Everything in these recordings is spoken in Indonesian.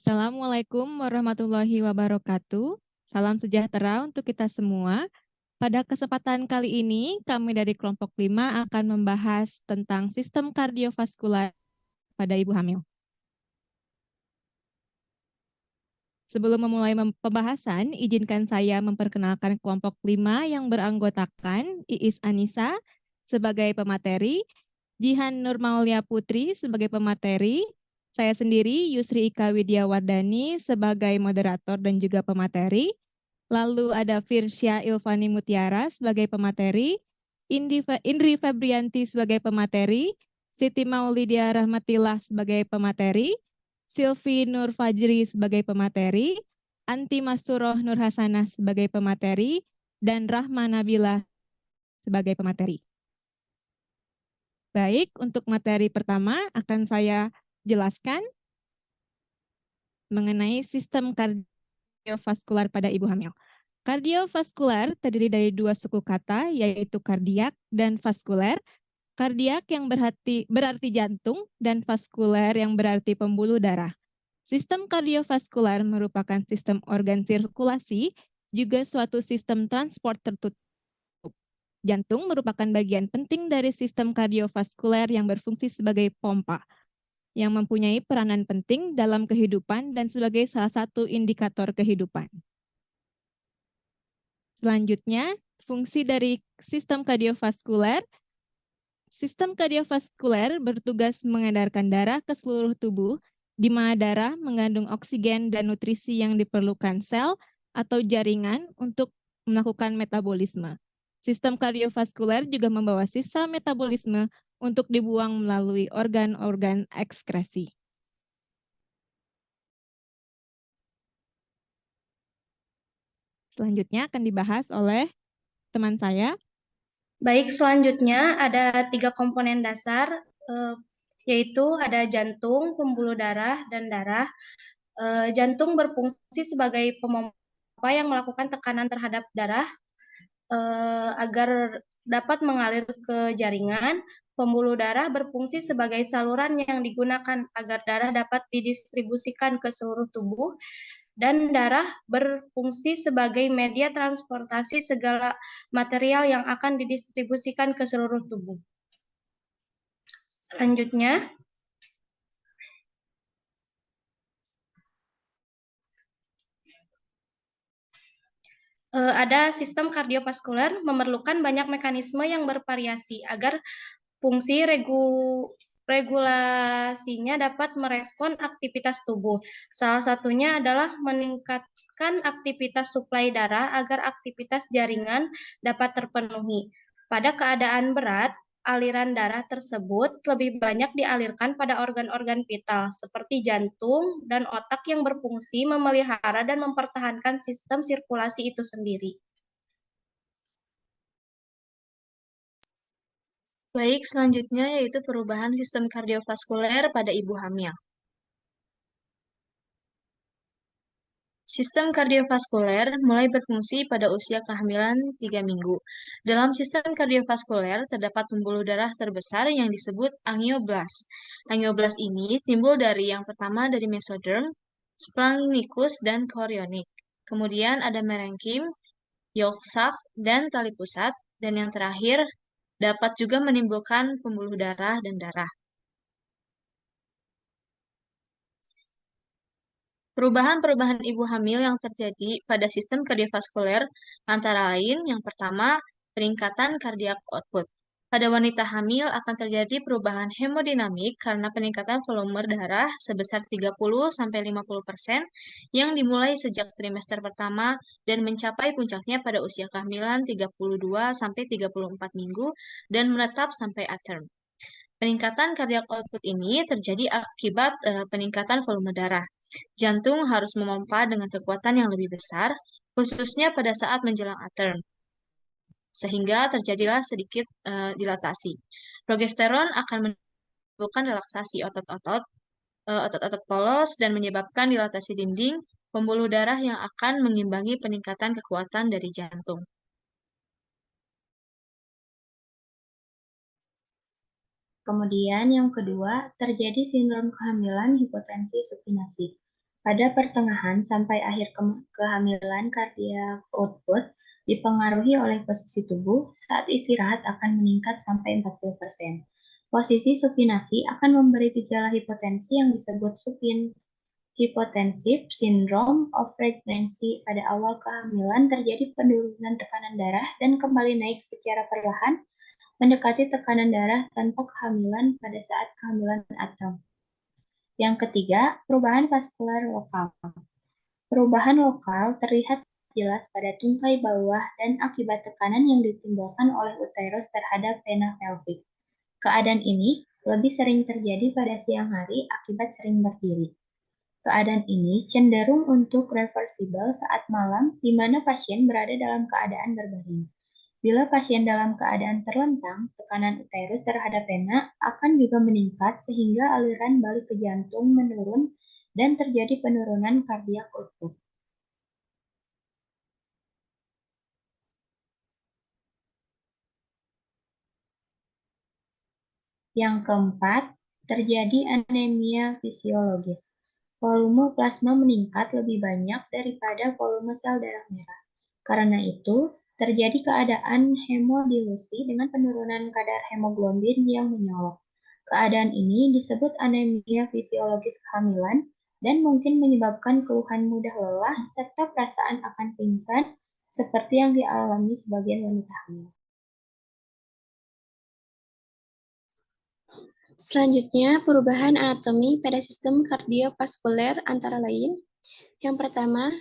Assalamualaikum warahmatullahi wabarakatuh. Salam sejahtera untuk kita semua. Pada kesempatan kali ini, kami dari kelompok 5 akan membahas tentang sistem kardiovaskular pada ibu hamil. Sebelum memulai pembahasan, izinkan saya memperkenalkan kelompok 5 yang beranggotakan Iis Anissa sebagai pemateri, Jihan Nurmaulia Putri sebagai pemateri, saya sendiri Yusri Ika Widiawardani sebagai moderator dan juga pemateri, lalu ada Firsya Ilvani Mutiara sebagai pemateri, Indri Febrianti sebagai pemateri, Siti Maulidia Rahmatillah sebagai pemateri, Silvi Nur Fajri sebagai pemateri, Anti Masturoh Nur Hasanah sebagai pemateri, dan Rahma Nabila sebagai pemateri. Baik, untuk materi pertama akan saya jelaskan mengenai sistem kardiovaskular pada ibu hamil. Kardiovaskular terdiri dari dua suku kata, yaitu kardiak dan vaskuler. Kardiak yang berarti jantung dan vaskuler yang berarti pembuluh darah. Sistem kardiovaskular merupakan sistem organ sirkulasi, juga suatu sistem transport tertutup. Jantung merupakan bagian penting dari sistem kardiovaskuler yang berfungsi sebagai pompa, yang mempunyai peranan penting dalam kehidupan dan sebagai salah satu indikator kehidupan. Selanjutnya, fungsi dari sistem kardiovaskuler. Sistem kardiovaskuler bertugas mengedarkan darah ke seluruh tubuh, di mana darah mengandung oksigen dan nutrisi yang diperlukan sel atau jaringan untuk melakukan metabolisme. Sistem kardiovaskuler juga membawa sisa metabolisme untuk dibuang melalui organ-organ ekskresi. Selanjutnya akan dibahas oleh teman saya. Baik, selanjutnya ada 3 komponen dasar, yaitu ada jantung, pembuluh darah, dan darah. Jantung berfungsi sebagai pemompa yang melakukan tekanan terhadap darah agar dapat mengalir ke jaringan. Pembuluh darah berfungsi sebagai saluran yang digunakan agar darah dapat didistribusikan ke seluruh tubuh. Dan darah berfungsi sebagai media transportasi segala material yang akan didistribusikan ke seluruh tubuh. Selanjutnya, ada sistem kardiovaskuler memerlukan banyak mekanisme yang bervariasi agar fungsi regulasinya dapat merespon aktivitas tubuh. Salah satunya adalah meningkatkan aktivitas suplai darah agar aktivitas jaringan dapat terpenuhi. Pada keadaan berat, aliran darah tersebut lebih banyak dialirkan pada organ-organ vital seperti jantung dan otak yang berfungsi memelihara dan mempertahankan sistem sirkulasi itu sendiri. Baik, selanjutnya yaitu perubahan sistem kardiovaskuler pada ibu hamil. Sistem kardiovaskuler mulai berfungsi pada usia kehamilan 3 minggu. Dalam sistem kardiovaskuler terdapat pembuluh darah terbesar yang disebut angioblast. Angioblast ini timbul dari yang pertama dari mesoderm, splenikus, dan chorionik. Kemudian ada merenkim, yolk sac, dan tali pusat. Dan yang terakhir dapat juga menimbulkan pembuluh darah dan darah. Perubahan-perubahan ibu hamil yang terjadi pada sistem kardiovaskuler antara lain yang pertama, peningkatan cardiac output. Pada wanita hamil akan terjadi perubahan hemodinamik karena peningkatan volume darah sebesar 30-50% yang dimulai sejak trimester pertama dan mencapai puncaknya pada usia kehamilan 32-34 minggu dan menetap sampai at term. Peningkatan cardiac output ini terjadi akibat peningkatan volume darah. Jantung harus memompa dengan kekuatan yang lebih besar, khususnya pada saat menjelang at term, sehingga terjadilah sedikit dilatasi. Progesteron akan menimbulkan relaksasi otot-otot polos dan menyebabkan dilatasi dinding pembuluh darah yang akan mengimbangi peningkatan kekuatan dari jantung. Kemudian yang kedua, terjadi sindrom kehamilan hipotensi supinasi. Pada pertengahan sampai akhir kehamilan, cardiac output dipengaruhi oleh posisi tubuh. Saat istirahat akan meningkat sampai 40%. Posisi supinasi akan memberi gejala hipotensi yang disebut hypotensive syndrome of pregnancy. Pada awal kehamilan terjadi penurunan tekanan darah dan kembali naik secara perlahan mendekati tekanan darah tanpa kehamilan pada saat kehamilan atau. Yang ketiga, perubahan vaskular lokal. Perubahan lokal terlihat jelas pada tungkai bawah dan akibat tekanan yang ditimbulkan oleh uterus terhadap vena pelvic. Keadaan ini lebih sering terjadi pada siang hari akibat sering berdiri. Keadaan ini cenderung untuk reversibel saat malam di mana pasien berada dalam keadaan berbaring. Bila pasien dalam keadaan terlentang, tekanan uterus terhadap vena akan juga meningkat sehingga aliran balik ke jantung menurun dan terjadi penurunan kardiak output. Yang keempat, terjadi anemia fisiologis. Volume plasma meningkat lebih banyak daripada volume sel darah merah. Karena itu, terjadi keadaan hemodilusi dengan penurunan kadar hemoglobin yang menyolok. Keadaan ini disebut anemia fisiologis kehamilan dan mungkin menyebabkan keluhan mudah lelah serta perasaan akan pingsan seperti yang dialami sebagian wanita hamil. Selanjutnya, perubahan anatomi pada sistem kardiovaskuler antara lain. Yang pertama,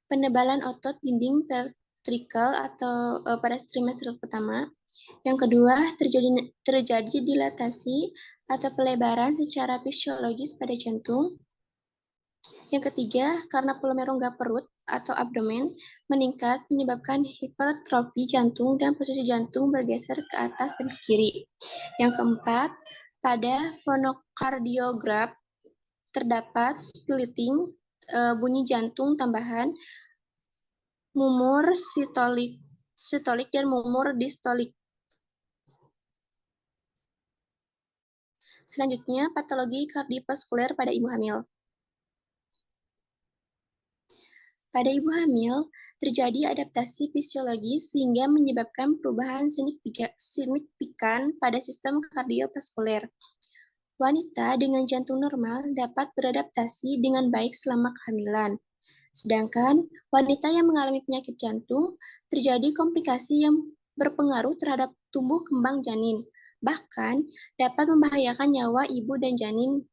penebalan otot dinding ventrikel atau pada trimester pertama. Yang kedua, terjadi dilatasi atau pelebaran secara fisiologis pada jantung. Yang ketiga, karena volume rongga perut atau abdomen meningkat menyebabkan hipertrofi jantung dan posisi jantung bergeser ke atas dan ke kiri. Yang keempat, pada fonokardiogram terdapat splitting bunyi jantung tambahan, murmur sistolik dan murmur distolik. Selanjutnya, patologi kardiovaskuler pada ibu hamil. Pada ibu hamil, terjadi adaptasi fisiologis sehingga menyebabkan perubahan signifikan pada sistem kardiovaskuler. Wanita dengan jantung normal dapat beradaptasi dengan baik selama kehamilan. Sedangkan wanita yang mengalami penyakit jantung terjadi komplikasi yang berpengaruh terhadap tumbuh kembang janin, bahkan dapat membahayakan nyawa ibu dan janin.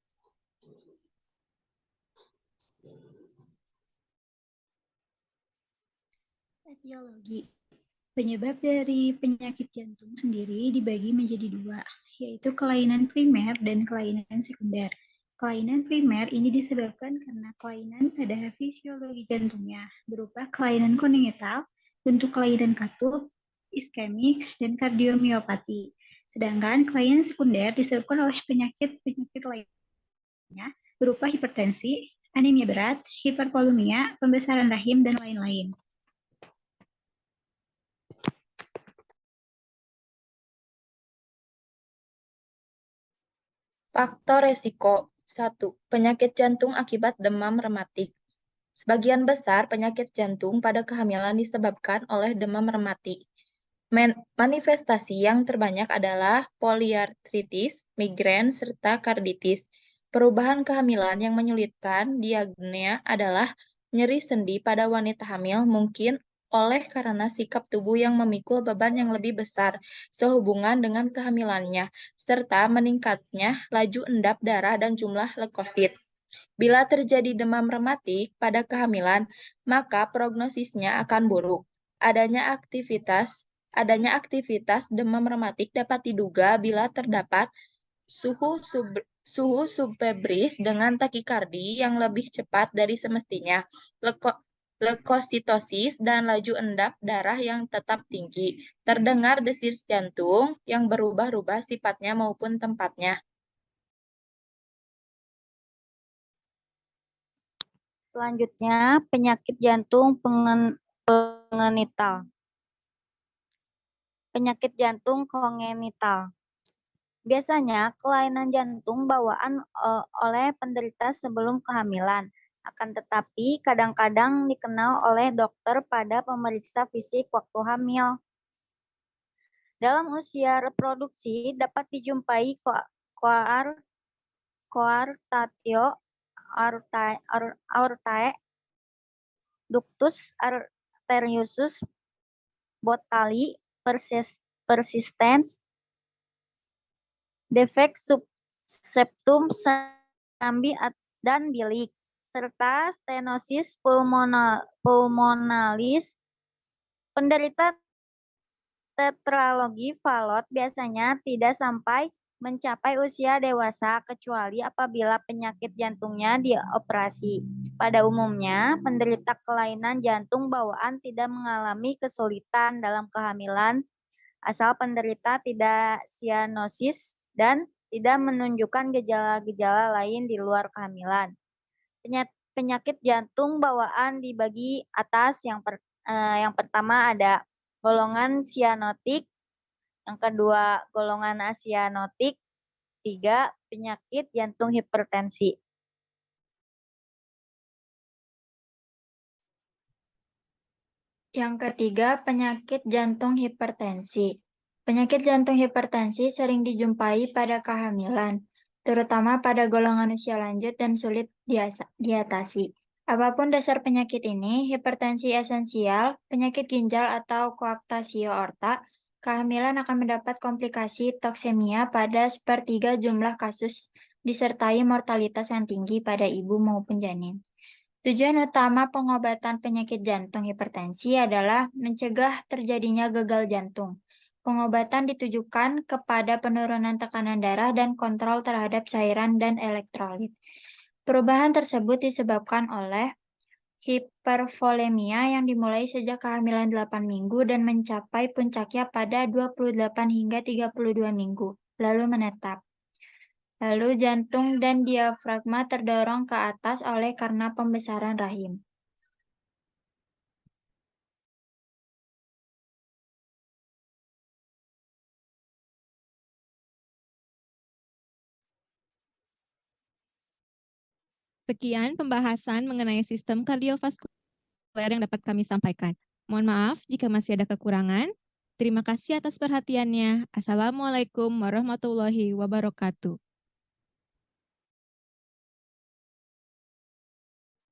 Etiologi. Penyebab dari penyakit jantung sendiri dibagi menjadi dua, yaitu kelainan primer dan kelainan sekunder. Kelainan primer ini disebabkan karena kelainan pada fisiologi jantungnya, berupa kelainan kongenital, bentuk kelainan katup, iskemik, dan kardiomiopati. Sedangkan kelainan sekunder disebabkan oleh penyakit-penyakit lainnya, berupa hipertensi, anemia berat, hipervolemia, pembesaran rahim, dan lain-lain. Faktor resiko. 1. Penyakit jantung akibat demam rematik. Sebagian besar penyakit jantung pada kehamilan disebabkan oleh demam rematik. Manifestasi yang terbanyak adalah poliartritis, migrain, serta karditis. Perubahan kehamilan yang menyulitkan diagnosa adalah nyeri sendi pada wanita hamil mungkin oleh karena sikap tubuh yang memikul beban yang lebih besar sehubungan dengan kehamilannya, serta meningkatnya laju endap darah dan jumlah leukosit. Bila terjadi demam rematik pada kehamilan, maka prognosisnya akan buruk. Adanya aktivitas demam rematik dapat diduga bila terdapat suhu subfebris dengan takikardi yang lebih cepat dari semestinya, leukositosis, dan laju endap darah yang tetap tinggi, terdengar desir jantung yang berubah-ubah sifatnya maupun tempatnya. Selanjutnya, penyakit jantung pengenital. Penyakit jantung kongenital. Biasanya, kelainan jantung bawaan oleh penderita sebelum kehamilan, Akan tetapi kadang-kadang dikenal oleh dokter pada pemeriksa fisik waktu hamil. Dalam usia reproduksi dapat dijumpai coartatio aortae, ductus arteriosus, botali, persistens, defek septum sambi dan bilik, serta stenosis pulmonalis. Penderita tetralogi Fallot biasanya tidak sampai mencapai usia dewasa kecuali apabila penyakit jantungnya dioperasi. Pada umumnya, penderita kelainan jantung bawaan tidak mengalami kesulitan dalam kehamilan asal penderita tidak sianosis dan tidak menunjukkan gejala-gejala lain di luar kehamilan. Penyakit jantung bawaan dibagi atas. Yang pertama ada golongan sianotik, yang kedua golongan asianotik, 3 penyakit jantung hipertensi. Yang ketiga, penyakit jantung hipertensi. Penyakit jantung hipertensi sering dijumpai pada kehamilan, terutama pada golongan usia lanjut dan sulit diatasi. Apapun dasar penyakit ini, hipertensi esensial, penyakit ginjal atau koaktasiyo aorta, kehamilan akan mendapat komplikasi toksemia pada sepertiga jumlah kasus disertai mortalitas yang tinggi pada ibu maupun janin. Tujuan utama pengobatan penyakit jantung hipertensi adalah mencegah terjadinya gagal jantung. Pengobatan ditujukan kepada penurunan tekanan darah dan kontrol terhadap cairan dan elektrolit. Perubahan tersebut disebabkan oleh hipervolemia yang dimulai sejak kehamilan 8 minggu dan mencapai puncaknya pada 28 hingga 32 minggu, lalu menetap. Lalu jantung dan diafragma terdorong ke atas oleh karena pembesaran rahim. Sekian pembahasan mengenai sistem kardiovaskuler yang dapat kami sampaikan. Mohon maaf jika masih ada kekurangan. Terima kasih atas perhatiannya. Assalamualaikum warahmatullahi wabarakatuh.